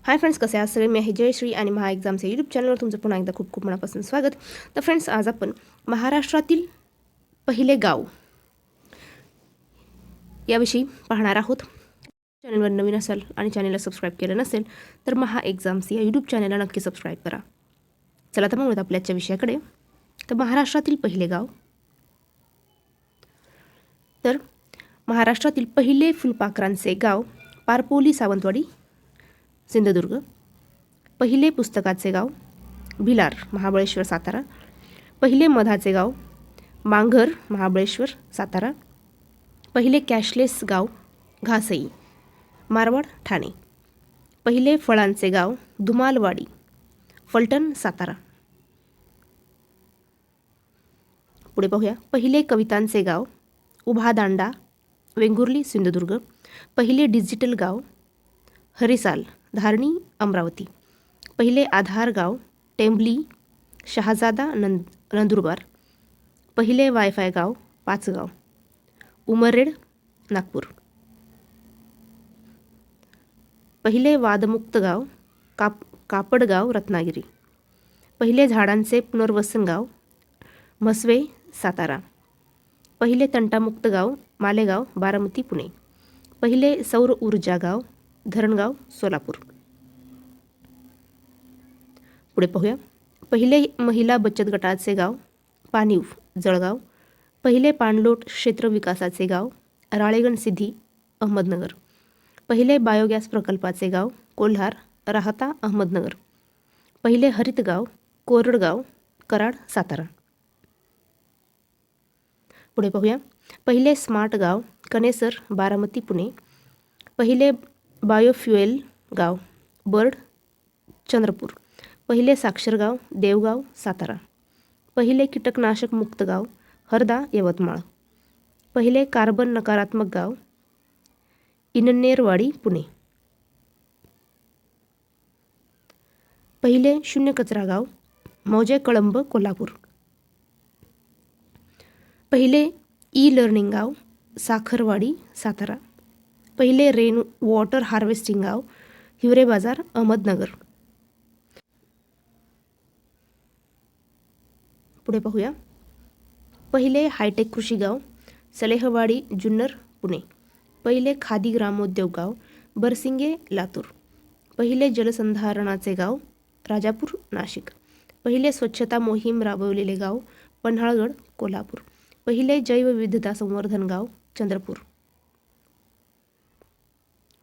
Hi friends, कसे आहात सगळे? मी आहे जयश्री आणि महा एक्झामचे यूट्यूब चॅनलवर तुमचं पुन्हा एकदा खूप खूप मनापासून स्वागत. तर फ्रेंड्स, आज आपण महाराष्ट्रातील पहिले गाव याविषयी पाहणार आहोत. चॅनलवर नवीन असाल आणि चॅनलला सबस्क्राईब केलं नसेल तर महा एक्झाम्स या यूट्यूब चॅनलला नक्की सबस्क्राईब करा. चला तर मग आपल्या आजच्या विषयाकडे. तर महाराष्ट्रातील पहिले गाव. तर महाराष्ट्रातील पहिले फुलपाखरांचे गाव पारपोली, सावंतवाडी, सिंधुदुर्ग. पहिले पुस्तकाचे गाव भिलार, महाबळेश्वर, सातारा. पहिले मधाचे गाव मांघर, महाबळेश्वर, सातारा. पहिले कॅशलेस गाव घासई, मारवाड, ठाणे. पहिले फळांचे गाव धुमालवाडी, फलटण, सातारा. पुढे पाहूया. पहिले कवितांचे गाव उभादांडा, वेंगुर्ली, सिंधुदुर्ग. पहिले डिजिटल गाव हरिसाल, धारणी, अमरावती. पहिले आधार गाव टेंभली, शहाजादा, नंदुरबार. पहिले वायफाय गाव पाचगाव, उमरेड, नागपूर. पहिले वादमुक्त गाव कापडगाव, रत्नागिरी. पहिले झाडांचे पुनर्वसन गाव म्हसवे, सातारा. पहिले तंटामुक्त गाव मालेगाव, बारामती, पुणे. पहिले सौर ऊर्जा गाव धरणगाव, सोलापूर. पुढे पाहूया. पहिले महिला बचत गटाचे गाव पाणीव, जळगाव. पहिले पाणलोट क्षेत्र विकासाचे गाव राळेगण सिद्धी, अहमदनगर. पहिले बायोगॅस प्रकल्पाचे गाव कोल्हार, राहता, अहमदनगर. पहिले हरित गाव कोरडगाव, कराड, सातारा. पुढे पाहूया. पहिले स्मार्ट गाव कनेसर, बारामती, पुणे. पहिले बायोफ्युएल गाव बर्ड, चंद्रपूर. पहिले साक्षर गाव देवगाव, सातारा. पहिले कीटकनाशक मुक्त गाव हरदा, यवतमाळ. पहिले कार्बन नकारात्मक गाव इननेरवाडी, पुणे. पहिले शून्य कचरा गाव मौजे, कळंब, कोल्हापूर. पहिले ई लर्निंग गाव साखरवाडी, सातारा. पहिले रेन वॉटर हार्वेस्टिंग गाव हिवरे बाजार, अहमदनगर. पुढे पाहूया. पहिले हायटेक कृषी गाव सलेहवाडी, जुन्नर, पुणे. पहिले खादी ग्रामोद्योग गाव बरसिंगे, लातूर. पहिले जलसंधारणाचे गाव राजापूर, नाशिक. पहिले स्वच्छता मोहीम राबवलेले गाव पन्हाळगड, कोल्हापूर. पहिले जैवविविधता संवर्धन गाव चंद्रपूर.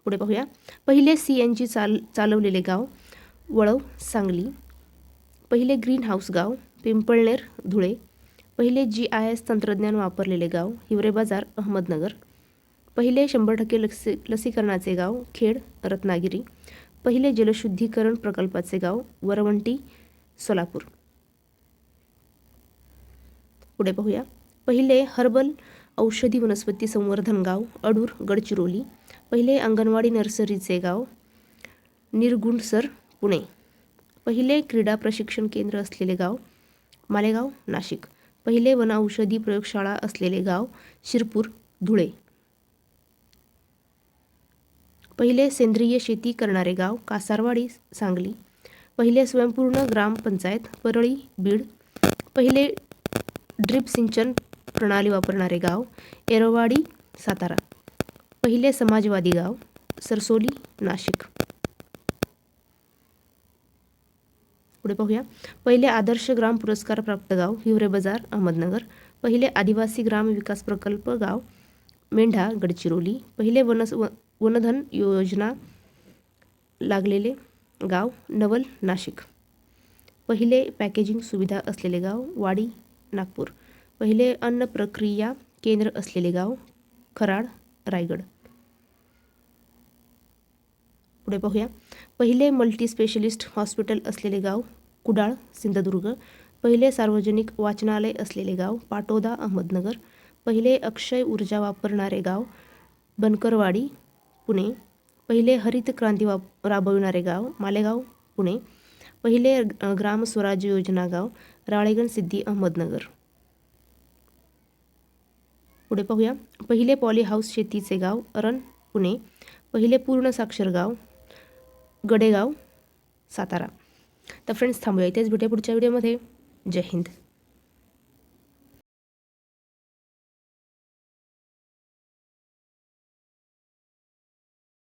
पुढे पाहूया. पहिले CNG चालवलेले गाव वळव, सांगली. पहिले ग्रीन हाऊस गाव पिंपळनेर, धुळे. पहिले GIS तंत्रज्ञान वापरलेले गाव हिवरे बाजार, अहमदनगर. पहिले 100% लसीकरणाचे गाव खेड, रत्नागिरी. पहिले जलशुद्धीकरण प्रकल्पाचे गाव वरवंटी, सोलापूर. पुढे पाहूया. पहिले हर्बल औषधी वनस्पती संवर्धन गाव अडूर, गडचिरोली. पहिले अंगणवाडी नर्सरीचे गाव निरगुंडसर, पुणे. पहिले क्रीडा प्रशिक्षण केंद्र असलेले गाव मालेगाव, नाशिक. पहिले वनऔषधी प्रयोगशाळा असलेले गाव शिरपूर, धुळे. पहिले सेंद्रिय शेती करणारे गाव कासारवाडी, सांगली. पहिले स्वयंपूर्ण ग्रामपंचायत परळी, बीड. पहिले ड्रिप सिंचन प्रणाली वापरणारे गाव एरोवाडी, सातारा. पहिले समाजवादी गाव सरसोली, नाशिक. पुढे पाहूया. पहिले आदर्श ग्राम पुरस्कार प्राप्त गाव हिवरे बाजार, अहमदनगर. पहिले आदिवासी ग्राम विकास प्रकल्प गाव मेंढा, गडचिरोली. पहिले वनधन योजना लागलेले गाव नवल, नाशिक. पहिले पॅकेजिंग सुविधा असलेले गाव वाडी, नागपूर. पहिले अन्न प्रक्रिया केंद्र असलेले गाव खराड, रायगड. पुढे पाहूया. पहिले मल्टी स्पेशलिस्ट हॉस्पिटल असलेले गाव कुडाळ, सिंधुदुर्ग. पहिले सार्वजनिक वाचनालय असलेले गाव पाटोदा, अहमदनगर. पहिले अक्षय ऊर्जा वापरणारे गाव बनकरवाडी, पुणे. पहिले हरित क्रांती राबविणारे गाव मालेगाव, पुणे. पहिले ग्राम स्वराज्य योजना गाव राळेगण सिद्धी, अहमदनगर. पुढे पाहूया. पहिले पॉली हाऊस शेतीचे गाव अरण, पुणे. पहिले पूर्ण साक्षर गाव गडेगाव सातारा. तर फ्रेंड्स थांबूया इथेच, भेटूया पुढच्या व्हिडिओमध्ये. जय हिंद.